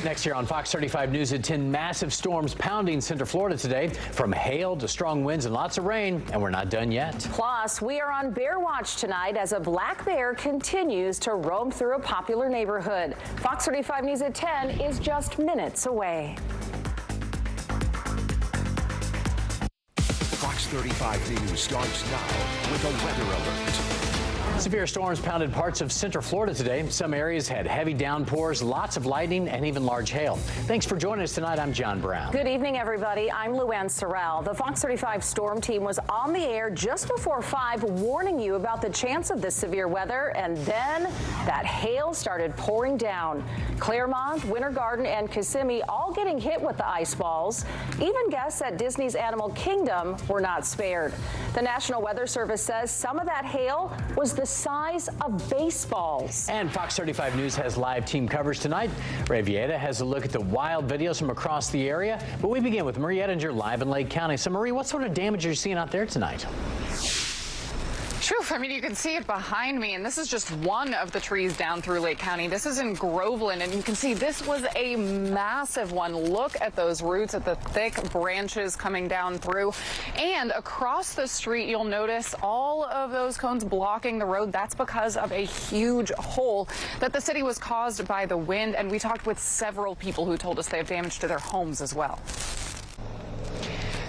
Next here on Fox 35 News at 10, massive storms pounding Central Florida today, from hail to strong winds and lots of rain, and we're not done yet. Plus, we are on bear watch tonight as a black bear continues to roam through a popular neighborhood. Fox 35 News at 10 is just minutes away. Fox 35 News starts now with a weather alert. Severe storms pounded parts of Central Florida today. Some areas had heavy downpours, lots of lightning, and even large hail. Thanks for joining us tonight. I'm John Brown. Good evening, everybody. I'm Luann Sorrell. The Fox 35 storm team was on the air just before 5, warning you about the chance of this severe weather, and then that hail started pouring down. Claremont, Winter Garden, and Kissimmee all getting hit with the ice balls. Even guests at Disney's Animal Kingdom were not spared. The National Weather Service says some of that hail was the size of baseballs. And Fox 35 News has live team coverage tonight. Ray Vieta has a look at the wild videos from across the area. But we begin with Marie Ettinger live in Lake County. So Marie, what sort of damage are you seeing out there tonight? Phew, I mean, you can see it behind me, and this is just one of the trees down through Lake County. This is in Groveland, and you can see this was a massive one. Look at those roots, at the thick branches coming down through. And across the street, you'll notice all of those cones blocking the road. That's because of a huge hole that the city was caused by the wind, and we talked with several people who told us they have damage to their homes as well.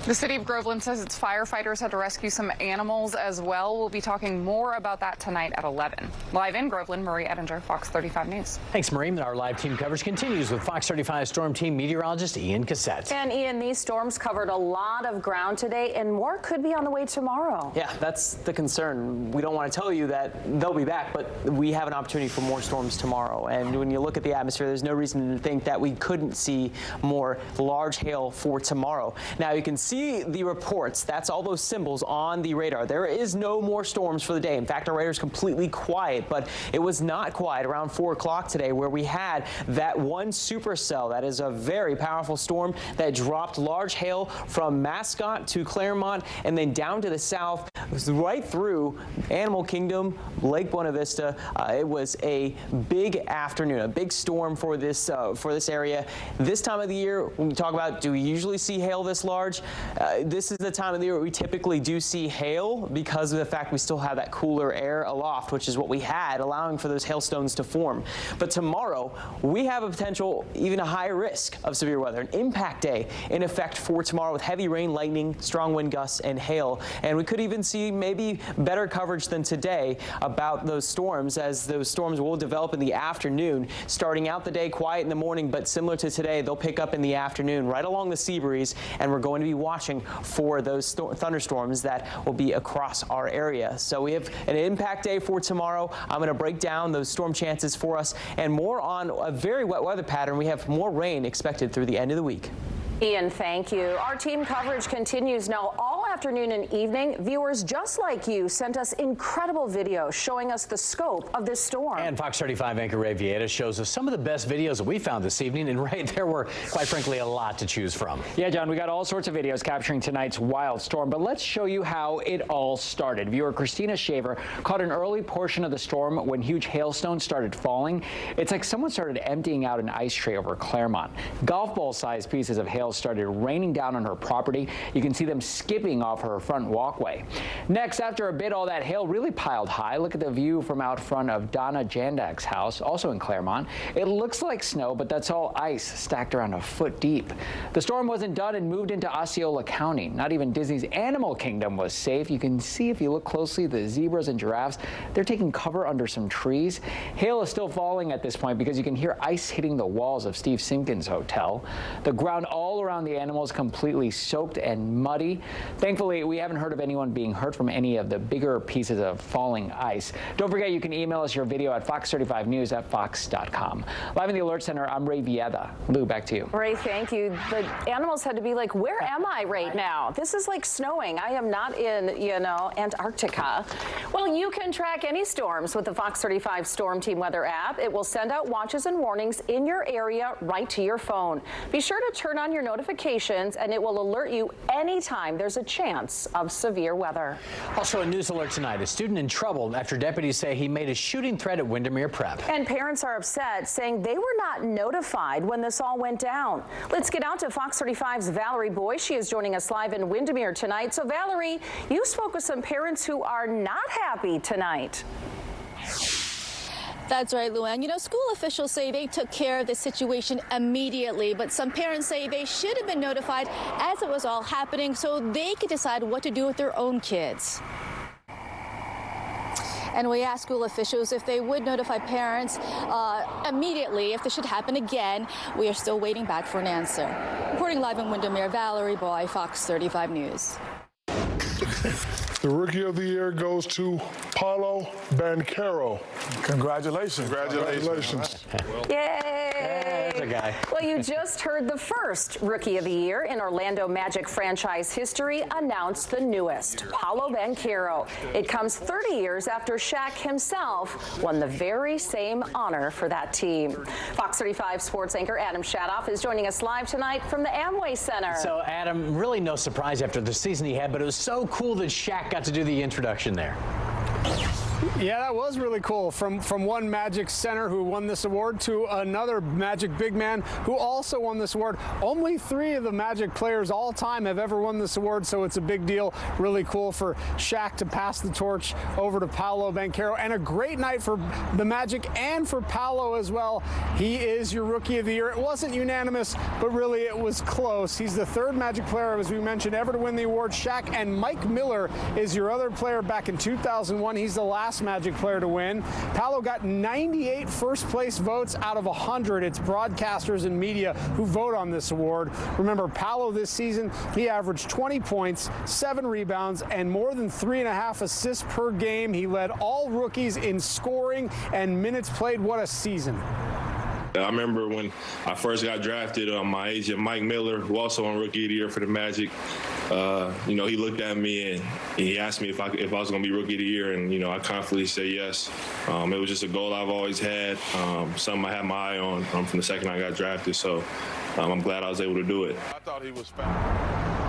The city of Groveland says its firefighters had to rescue some animals as well. We'll be talking more about that tonight at 11. Live in Groveland, Marie Ettinger, Fox 35 News. Thanks, Marie. Our live team coverage continues with Fox 35 storm team meteorologist Ian Cassette. And Ian, these storms covered a lot of ground today, and more could be on the way tomorrow. Yeah, that's the concern. We don't want to tell you that they'll be back, but we have an opportunity for more storms tomorrow. And when you look at the atmosphere, there's no reason to think that we couldn't see more large hail for tomorrow. Now, you can see the reports. That's all those symbols on the radar. There is no more storms for the day. In fact, our radar is completely quiet, but it was not quiet around 4 o'clock today, where we had that one supercell. That is a very powerful storm that dropped large hail from Mascot to Claremont and then down to the south, right through Animal Kingdom, Lake Buena Vista. It was a big afternoon, a big storm for this area. This time of the year, when we talk about, do we usually see hail this large? This is the time of the year we typically do see hail because of the fact we still have that cooler air aloft, which is what we had, allowing for those hailstones to form. But tomorrow, we have a potential, even a higher risk of severe weather, an impact day in effect for tomorrow with heavy rain, lightning, strong wind gusts, and hail. And we could even see maybe better coverage than today about those storms, as those storms will develop in the afternoon, starting out the day quiet in the morning, but similar to today, they'll pick up in the afternoon right along the sea breeze, and we're going to be watching for those thunderstorms that will be across our area. So we have an impact day for tomorrow. I'm going to break down those storm chances for us and more on a very wet weather pattern. We have more rain expected through the end of the week. Ian, thank you. Our team coverage continues now all afternoon and evening. Viewers just like you sent us incredible videos showing us the scope of this storm. And Fox 35 anchor Ray Vieta shows us some of the best videos that we found this evening. And Ray, there were, quite frankly, a lot to choose from. Yeah, John, we got all sorts of videos capturing tonight's wild storm, but let's show you how it all started. Viewer Christina Shaver caught an early portion of the storm when huge hailstones started falling. It's like someone started emptying out an ice tray over Claremont. Golf ball-sized pieces of hail started raining down on her property. You can see them skipping off her front walkway. Next, after a bit, all that hail really piled high. Look at the view from out front of Donna Jandak's house, also in Claremont. It looks like snow, but that's all ice stacked around a foot deep. The storm wasn't done and moved into Osceola County. Not even Disney's Animal Kingdom was safe. You can see, if you look closely, the zebras and giraffes, they're taking cover under some trees. Hail is still falling at this point because you can hear ice hitting the walls of Steve Simpkins Hotel. The ground all around the animals completely soaked and muddy. Thankfully, we haven't heard of anyone being hurt from any of the bigger pieces of falling ice. Don't forget, you can email us your video at fox35news@fox.com. Live in the Alert Center, I'm Ray Vieta. Lou, back to you. Ray, thank you. The animals had to be like, where am I right now? This is like snowing. I am not in, Antarctica. Well, you can track any storms with the Fox 35 Storm Team Weather app. It will send out watches and warnings in your area right to your phone. Be sure to turn on your notifications, and it will alert you anytime there's a chance of severe weather. Also a news alert tonight. A student in trouble after deputies say he made a shooting threat at Windermere Prep. And parents are upset, saying they were not notified when this all went down. Let's get out to Fox 35's Valerie Boy. She is joining us live in Windermere tonight. So Valerie, you spoke with some parents who are not happy tonight. That's right, Luann. You know, school officials say they took care of the situation immediately, but some parents say they should have been notified as it was all happening so they could decide what to do with their own kids. And we asked school officials if they would notify parents immediately if this should happen again. We are still waiting back for an answer. Reporting live in Windermere, Valerie Boy, Fox 35 News. The Rookie of the Year goes to Paulo Banchero. Congratulations. Congratulations. Yay! There's a guy. Well, you just heard the first Rookie of the Year in Orlando Magic franchise history announce the newest, Paulo Banchero. It comes 30 years after Shaq himself won the very same honor for that team. Fox 35 sports anchor Adam Shadoff is joining us live tonight from the Amway Center. So, Adam, really no surprise after the season he had, but it was so cool that Shaq got to do the introduction there. Yeah, that was really cool. From one Magic center who won this award to another Magic big man who also won this award. Only 3 of the Magic players all time have ever won this award, so it's a big deal. Really cool for Shaq to pass the torch over to Paulo Banchero, and a great night for the Magic and for Paulo as well. He is your Rookie of the Year. It wasn't unanimous, but really it was close. He's the 3rd Magic player, as we mentioned, ever to win the award. Shaq and Mike Miller is your other player back in 2001. He's the last Magic player to win. Paulo got 98 first place votes out of 100. It's broadcasters and media who vote on this award. Remember, Paulo this season, he averaged 20 points, 7 rebounds, and more than 3.5 assists per game. He led all rookies in scoring and minutes played. What a season. I remember when I first got drafted, my agent, Mike Miller, who also won Rookie of the Year for the Magic, he looked at me and he asked me if I was going to be Rookie of the Year, and, I confidently said yes. It was just a goal I've always had, something I had my eye on from the second I got drafted, so I'm glad I was able to do it. I thought he was fast.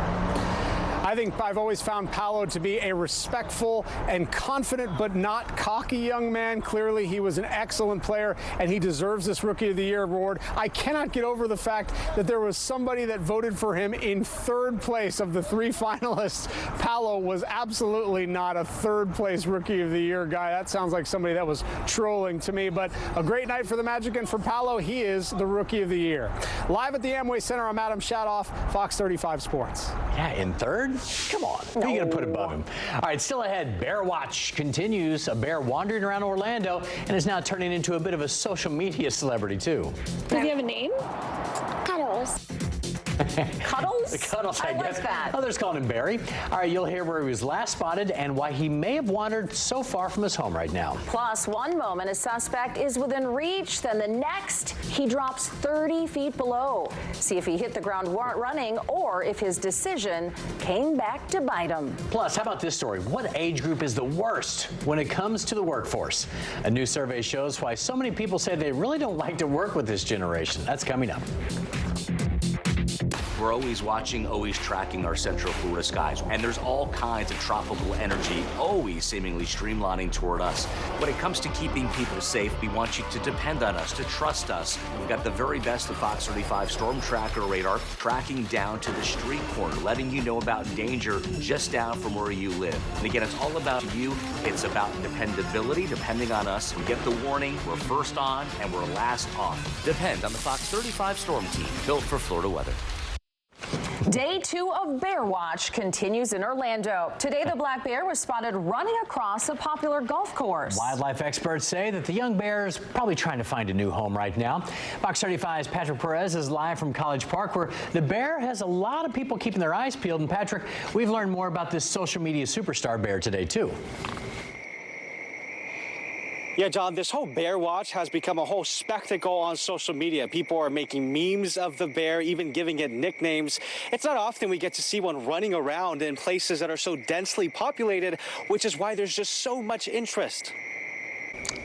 I think I've always found Paulo to be a respectful and confident but not cocky young man. Clearly, he was an excellent player, and he deserves this Rookie of the Year award. I cannot get over the fact that there was somebody that voted for him in 3rd place of the 3 finalists. Paulo was absolutely not a 3rd place Rookie of the Year guy. That sounds like somebody that was trolling to me, but a great night for the Magic, and for Paulo, he is the Rookie of the Year. Live at the Amway Center, I'm Adam Shadoff, Fox 35 Sports. Yeah, in 3rd? Come on. Who are you going to put above him? All right, still ahead, Bear Watch continues. A bear wandering around Orlando and is now turning into a bit of a social media celebrity, too. Does he have a name? Cuddles. Cuddles? Cuddles, I guess. like that. Others calling him Barry. All right, you'll hear where he was last spotted and why he may have wandered so far from his home right now. Plus, one moment a suspect is within reach, then the next he drops 30 feet below. See if he hit the ground running or if his decision came back to bite him. Plus, how about this story? What age group is the worst when it comes to the workforce? A new survey shows why so many people say they really don't like to work with this generation. That's coming up. We're always watching, always tracking our central Florida skies, and there's all kinds of tropical energy always seemingly streamlining toward us. When it comes to keeping people safe, we want you to depend on us, to trust us. We've got the very best of Fox 35 Storm Tracker radar tracking down to the street corner, letting you know about danger just down from where you live. And again, it's all about you. It's about dependability. Depending on us, we get the warning, we're first on, and we're last off. Depend on the Fox 35 Storm Team, built for Florida weather. Day 2 of Bear Watch continues in Orlando. Today, the black bear was spotted running across a popular golf course. Wildlife experts say that the young bear is probably trying to find a new home right now. Fox 35's Patrick Perez is live from College Park, where the bear has a lot of people keeping their eyes peeled. And Patrick, we've learned more about this social media superstar bear today, too. Yeah, John, this whole bear watch has become a whole spectacle on social media. People are making memes of the bear, even giving it nicknames. It's not often we get to see one running around in places that are so densely populated, which is why there's just so much interest.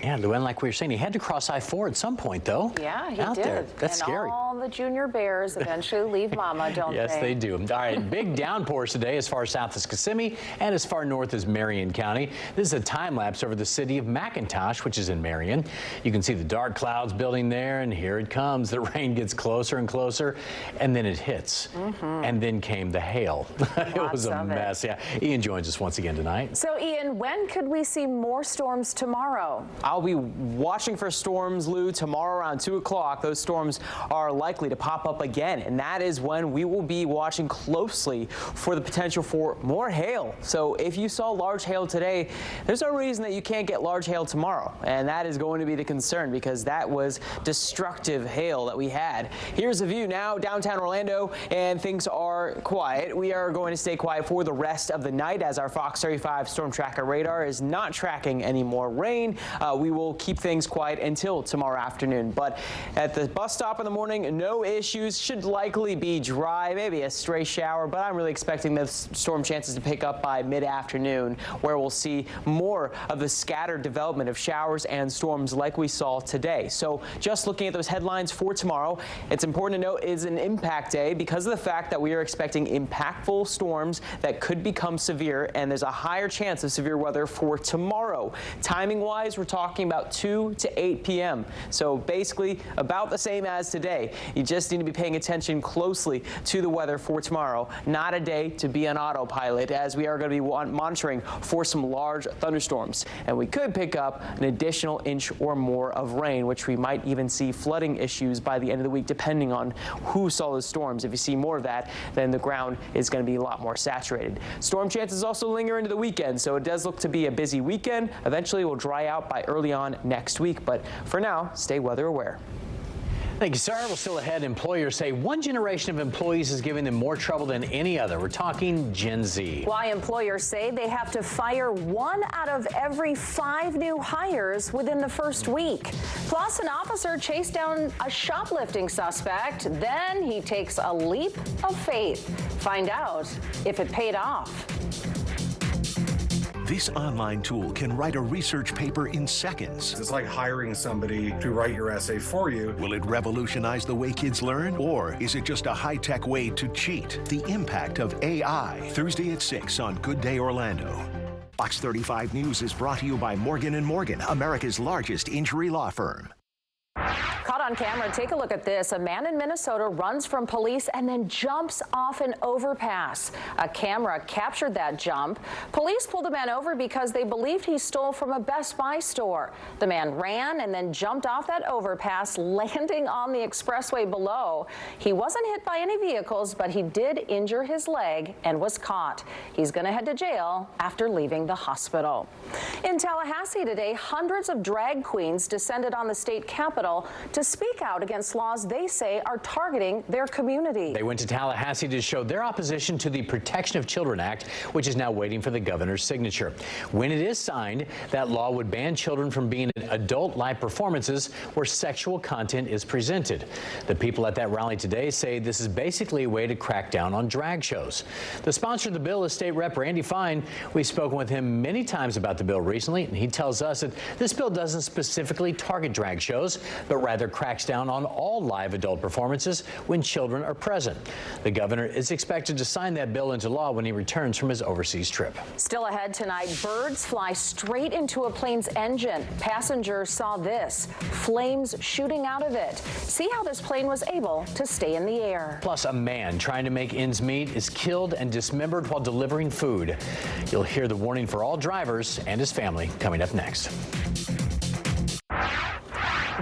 Yeah, Luann, like we were saying, he had to cross I-4 at some point, though. Yeah, he out did. There. That's and scary. All the junior bears eventually leave Mama, don't yes, they do. All right, big downpours today as far south as Kissimmee and as far north as Marion County. This is a time lapse over the city of McIntosh, which is in Marion. You can see the dark clouds building there, and here it comes. The rain gets closer and closer, and then it hits. And then came the hail. It was a mess. Yeah, Ian joins us once again tonight. So, Ian, when could we see more storms tomorrow? I'll be watching for storms, Lou, tomorrow around 2 o'clock. Those storms are likely to pop up again, and that is when we will be watching closely for the potential for more hail. So if you saw large hail today, there's no reason that you can't get large hail tomorrow, and that is going to be the concern because that was destructive hail that we had. Here's a view now, downtown Orlando, and things are quiet. We are going to stay quiet for the rest of the night as our Fox 35 storm tracker radar is not tracking any more rain. We will keep things quiet until tomorrow afternoon. But at the bus stop in the morning, no issues. Should likely be dry, maybe a stray shower, but I'm really expecting the storm chances to pick up by mid-afternoon, where we'll see more of the scattered development of showers and storms like we saw today. So just looking at those headlines for tomorrow, it's important to note it is an impact day because of the fact that we are expecting impactful storms that could become severe, and there's a higher chance of severe weather for tomorrow. Timing-wise, we're talking about 2 to 8 p.m. So basically about the same as today. You just need to be paying attention closely to the weather for tomorrow. Not a day to be on autopilot, as we are going to be monitoring for some large thunderstorms. And we could pick up an additional inch or more of rain, which we might even see flooding issues by the end of the week, depending on who saw the storms. If you see more of that, then the ground is going to be a lot more saturated. Storm chances also linger into the weekend, so it does look to be a busy weekend. Eventually, will dry out by early on next week, but for now, stay weather aware. Thank you, sir. Well, still ahead, employers say one generation of employees is giving them more trouble than any other. We're talking Gen Z. Why employers say they have to fire 1 out of every 5 new hires within the first week. Plus, an officer chased down a shoplifting suspect. Then he takes a leap of faith. Find out if it paid off. This online tool can write a research paper in seconds. It's like hiring somebody to write your essay for you. Will it revolutionize the way kids learn? Or is it just a high-tech way to cheat? The impact of AI, Thursday at 6 on Good Day Orlando. Fox 35 News is brought to you by Morgan & Morgan, America's largest injury law firm. Caught on camera, take a look at this. A man in Minnesota runs from police and then jumps off an overpass. A camera captured that jump. Police pulled the man over because they believed he stole from a Best Buy store. The man ran and then jumped off that overpass, landing on the expressway below. He wasn't hit by any vehicles, but he did injure his leg and was caught. He's going to head to jail after leaving the hospital. In Tallahassee today, hundreds of drag queens descended on the state capitol to speak out against laws they say are targeting their community. They went to Tallahassee to show their opposition to the Protection of Children Act, which is now waiting for the governor's signature. When it is signed, that law would ban children from being in adult live performances where sexual content is presented. The people at that rally today say this is basically a way to crack down on drag shows. The sponsor of the bill is State Rep Randy Fine. We've spoken with him many times about the bill recently, and he tells us that this bill doesn't specifically target drag shows, but rather cracks down on all live adult performances when children are present. The governor is expected to sign that bill into law when he returns from his overseas trip. Still ahead tonight, birds fly straight into a plane's engine. Passengers saw this, flames shooting out of it. See how this plane was able to stay in the air. Plus, a man trying to make ends meet is killed and dismembered while delivering food. You'll hear the warning for all drivers and his family coming up next.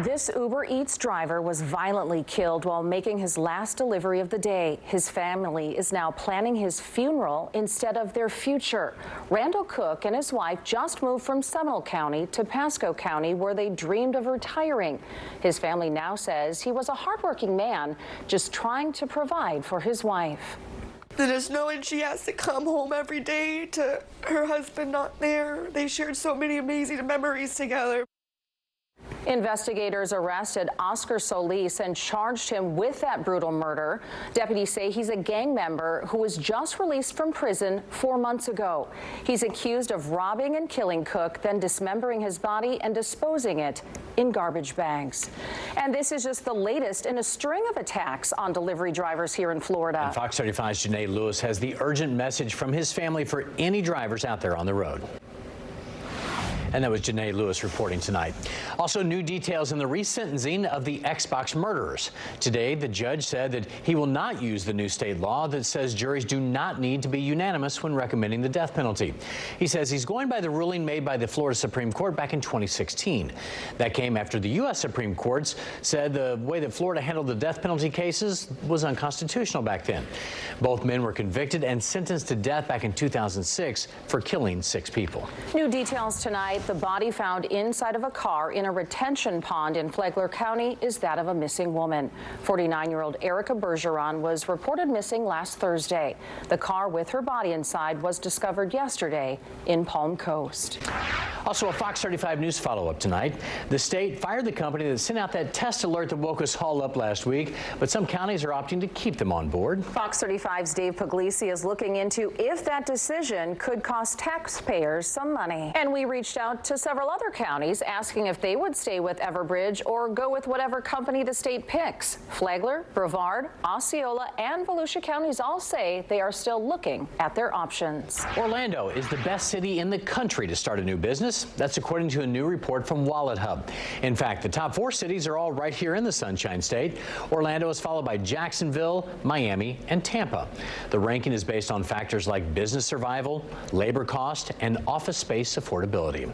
This Uber Eats driver was violently killed while making his last delivery of the day. His family is now planning his funeral instead of their future. Randall Cook and his wife just moved from Seminole County to Pasco County, where they dreamed of retiring. His family now says he was a hardworking man just trying to provide for his wife. Just knowing she has to come home every day to her husband not there. They shared so many amazing memories together. Investigators arrested Oscar Solis and charged him with that brutal murder. Deputies say he's a gang member who was just released from prison 4 months ago. He's accused of robbing and killing Cook, then dismembering his body and disposing it in garbage bags. And this is just the latest in a string of attacks on delivery drivers here in Florida. And Fox 35's Janae Lewis has the urgent message from his family for any drivers out there on the road. And that was Janae Lewis reporting tonight. Also, new details in the resentencing of the Xbox murderers. Today, the judge said that he will not use the new state law that says juries do not need to be unanimous when recommending the death penalty. He says he's going by the ruling made by the Florida Supreme Court back in 2016. That came after the U.S. Supreme Court said the way that Florida handled the death penalty cases was unconstitutional back then. Both men were convicted and sentenced to death back in 2006 for killing 6 people. New details tonight. The body found inside of a car in a retention pond in Flagler County is that of a missing woman. 49-year-old Erica Bergeron was reported missing last Thursday. The car with her body inside was discovered yesterday in Palm Coast. Also, a Fox 35 News follow-up tonight. The state fired the company that sent out that test alert that woke us all up last week, but some counties are opting to keep them on board. Fox 35's Dave Puglisi is looking into if that decision could cost taxpayers some money. And we reached out to several other counties asking if they would stay with Everbridge or go with whatever company the state picks. Flagler, Brevard, Osceola, and Volusia counties all say they are still looking at their options. Orlando is the best city in the country to start a new business. That's according to a new report from Wallet Hub. In fact, the top 4 cities are all right here in the Sunshine State. Orlando is followed by Jacksonville, Miami, and Tampa. The ranking is based on factors like business survival, labor cost, and office space affordability.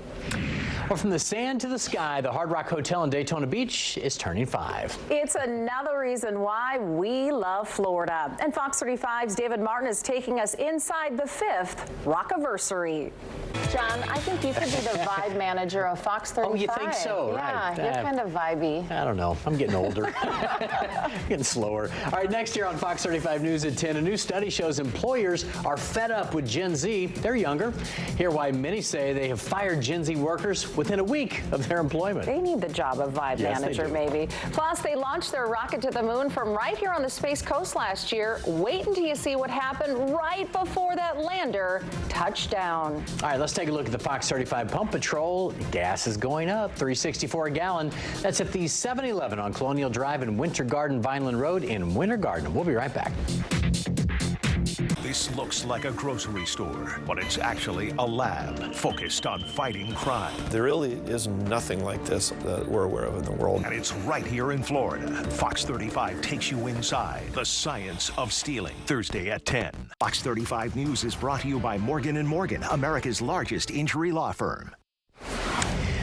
Well, from the sand to the sky, the Hard Rock Hotel in Daytona Beach is turning 5. It's another reason why we love Florida. And Fox 35's David Martin is taking us inside the 5th Rockiversary. John, I think you could be the vibe manager of Fox 35. Oh, you think so? Yeah, right. You're kind of vibey. I don't know. I'm getting older. Getting slower. All right, next year on Fox 35 News at 10, a new study shows employers are fed up with Gen Z. They're younger. Hear why many say they have fired Gen Z workers within a week of their employment. They need the job of vibe manager, maybe. Plus, they launched their rocket to the moon from right here on the Space Coast last year. Wait until you see what happened right before that lander touched down. All right, let's take a look at the Fox 35 Pump Patrol. Gas is going up, $3.64 a gallon. That's at the 7-Eleven on Colonial Drive and Winter Garden Vineland Road in Winter Garden. We'll be right back. This looks like a grocery store, but it's actually a lab focused on fighting crime. There really is nothing like this that we're aware of in the world. And it's right here in Florida. Fox 35 takes you inside the science of stealing. Thursday at 10. Fox 35 News is brought to you by Morgan & Morgan, America's largest injury law firm.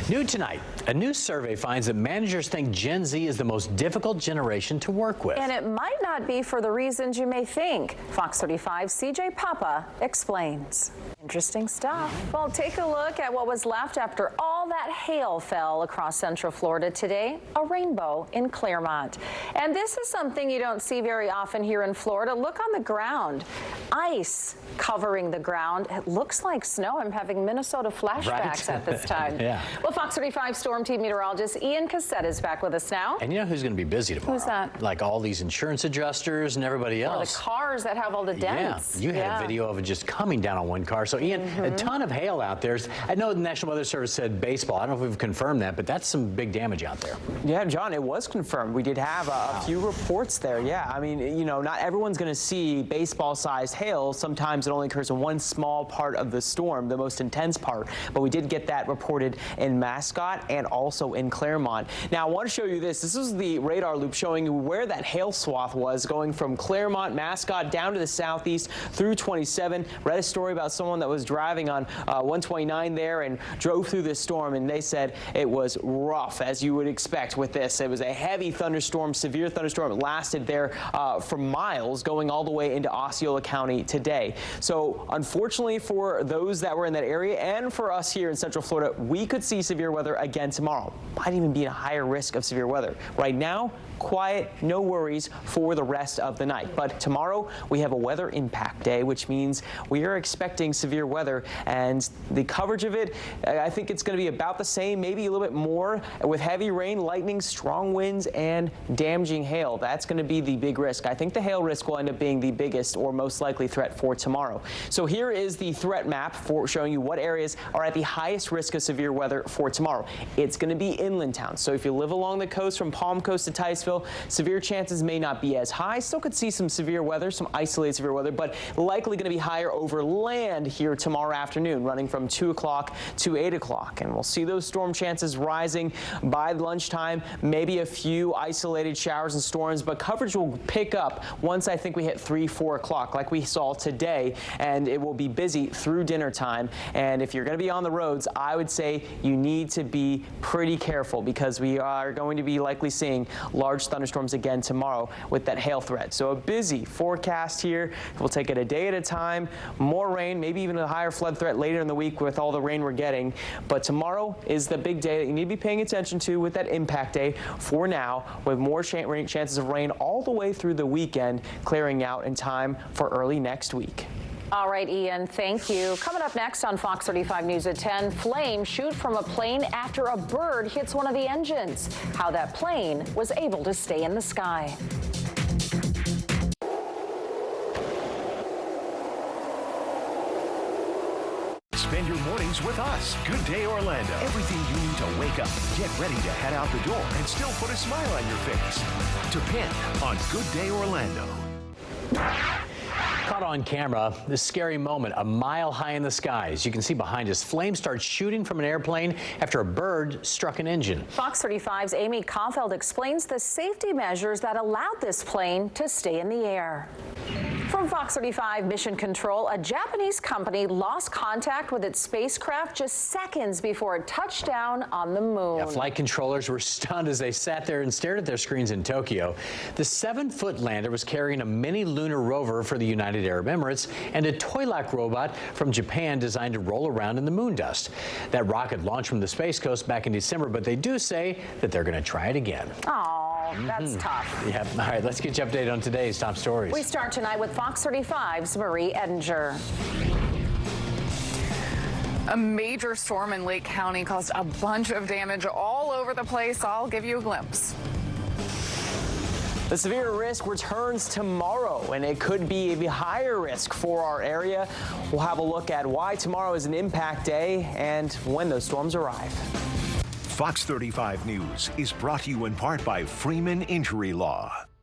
New tonight, a new survey finds that managers think Gen Z is the most difficult generation to work with. And it might not be for the reasons you may think. Fox 35's CJ Papa explains. Interesting stuff. Well, take a look at what was left after all that hail fell across Central Florida today, a rainbow in Claremont. And this is something you don't see very often here in Florida. Look on the ground. Ice covering the ground. It looks like snow. I'm having Minnesota flashbacks at this time. Yeah. Well, Fox 35 storm team meteorologist Ian Cassette is back with us now. And you know who's going to be busy tomorrow? Who's that? Like all these insurance adjusters and everybody else. Or the cars that have all the dents. Yeah, you had a video of it just coming down on one car. So, Ian, a ton of hail out there. I know the National Weather Service said baseball. I don't know if we've confirmed that, but that's some big damage out there. Yeah, John, it was confirmed. We did have a few reports there. Yeah, I mean, you know, not everyone's going to see baseball-sized hail. Sometimes it only occurs in one small part of the storm, the most intense part. But we did get that reported in Mascot and also in Claremont. Now, I want to show you this. This is the radar loop showing you where that hail swath was, going from Claremont, Mascot, down to the southeast through 27. Read a story about someone that was driving on 129 there and drove through this storm, and they said it was rough, as you would expect with this. It was a heavy thunderstorm, severe thunderstorm. It lasted there for miles, going all the way into Osceola County today. So unfortunately for those that were in that area and for us here in Central Florida, we could see severe weather again tomorrow. Might even be in a higher risk of severe weather. Right now, quiet, no worries for the rest of the night. But tomorrow we have a weather impact day, which means we are expecting severe weather, and the coverage of it, I think it's going to be about the same, maybe a little bit more, with heavy rain, lightning, strong winds, and damaging hail. That's going to be the big risk. I think the hail risk will end up being the biggest or most likely threat for tomorrow. So here is the threat map for showing you what areas are at the highest risk of severe weather for tomorrow. It's going to be inland towns. So if you live along the coast from Palm Coast to Ticeville, severe chances may not be as high. Still could see some severe weather, some isolated severe weather, but likely going to be higher over land here tomorrow afternoon, running from 2 o'clock to 8 o'clock. And we'll see those storm chances rising by lunchtime, maybe a few isolated showers and storms, but coverage will pick up once I think we hit 3, 4 o'clock like we saw today, and it will be busy through dinner time. And if you're going to be on the roads, I would say you need to be pretty careful because we are going to be likely seeing large thunderstorms again tomorrow with that hail threat. So a busy forecast here. We'll take it a day at a time. More rain, maybe even a higher flood threat later in the week with all the rain we're getting. But tomorrow is the big day that you need to be paying attention to with that impact day for now, with more chances of rain all the way through the weekend, clearing out in time for early next week. All right, Ian, thank you. Coming up next on Fox 35 News at 10, flames shoot from a plane after a bird hits one of the engines. How that plane was able to stay in the sky. Spend your mornings with us. Good Day Orlando. Everything you need to wake up, get ready to head out the door, and still put a smile on your face. Depend on Good Day Orlando. Caught on camera, this scary moment a mile high in the skies. You can see behind us, flames start shooting from an airplane after a bird struck an engine. Fox 35's Amy Caulfield explains the safety measures that allowed this plane to stay in the air. From Fox 35 Mission Control, a Japanese company lost contact with its spacecraft just seconds before it touched down on the moon. Yeah, flight controllers were stunned as they sat there and stared at their screens in Tokyo. The 7-foot lander was carrying a mini lunar rover for the United Arab Emirates and a toy-like robot from Japan designed to roll around in the moon dust. That rocket launched from the Space Coast back in December, but they do say that they're going to try it again. Oh, that's tough. Yeah. All right, let's get you updated on today's top stories. We start tonight with Fox 35's Marie Edinger. A major storm in Lake County caused a bunch of damage all over the place. I'll give you a glimpse. The severe risk returns tomorrow, and it could be a higher risk for our area. We'll have a look at why tomorrow is an impact day and when those storms arrive. Fox 35 News is brought to you in part by Freeman Injury Law.